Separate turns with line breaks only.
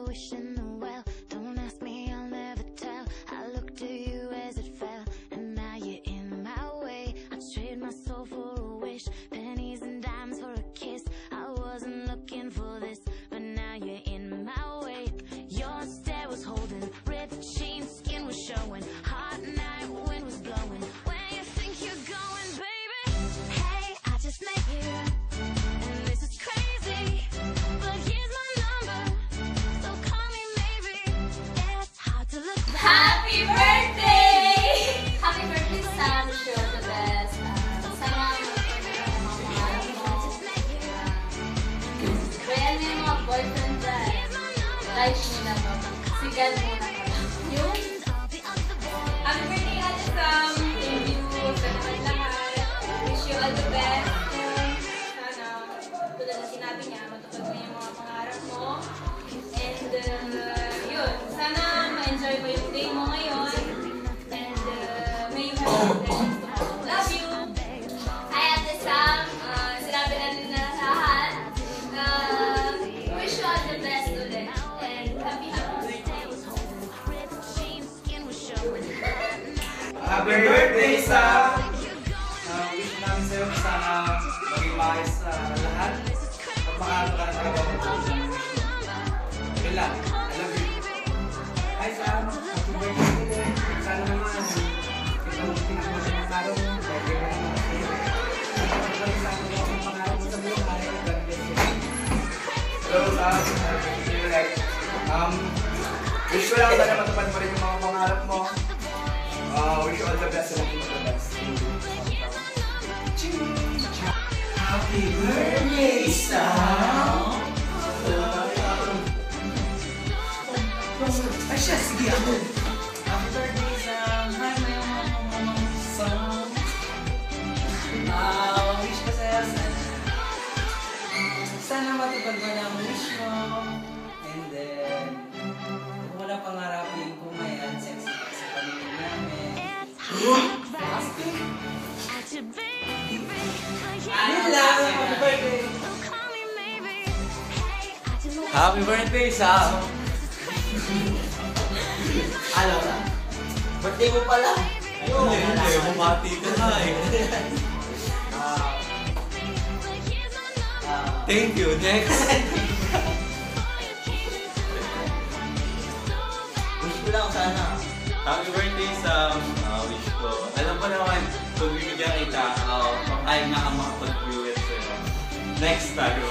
Wish in the well, don't ask me, I'll never tell. I looked at you as it fell, and now you're in my way. I trade my soul for a wish, pennies and dimes for a kiss. I wasn't looking for this, but now you're in my way. Your stare was holding, ripped jeans, skin was showing, hot night, wind was blowing. Where you think you're going, baby? Hey, I just met you, and this is crazy, but here's my number.
Happy birthday! Happy birthday, Sam. Wish you all the best. Sana mangarap mo. Bayan mo yung mga boyfriend dyan. Like nila to. Sigal muna ka lang. Yun. Happy birthday, Ate Sam. Thank you sa lahat. Wish you all the best. Sana, tulad na sinabi niya, matupad mo yung mga pangarap mo. And, yun. Sana ma-enjoy mo yung day mo ngayon. And may you have a good day. Love you! Hi, Ate Sam. Sinabi na din na lahat. Wish you all the best ulit. And happy birthday.
Happy birthday, Sam! Wish namin sa'yo sana maging maayos sa lahat. At makaano ka na talaga mag-wish. Yun lang. I love you. Hi, Sam. Happy birthday ulit. Sana naman ito ang tinagmasin ng araw mo. Lagi mo naman kasi. Sana naman ang pangarap mo sa buhay. God bless you. Hello, Sam. See you ulit. Wish ko lang sana matupad pa rin yung mga pangarap mo. Wish you all the best and all the best. Happy birthday, Sam! Ay siya, sige ako. Happy birthday, Sam! Hi, my mama, Sam! Wish ko sa'yo, sana matupad mo na ang wish mo. And then, kung wala pangarapin, kumayan, sexy ka sa pamilya namin. Asking? Yun lang, happy birthday!
Happy birthday, Sam!
Alam na. Birthday mo pala.
Hindi, bumati ka na eh. Thank you, next!
Wish ko lang sana.
Happy birthday, Sam! Wish ko. Alam ko naman, pag bibigyan kita, kaya nga ka makapag-view it sa'yo. Next time.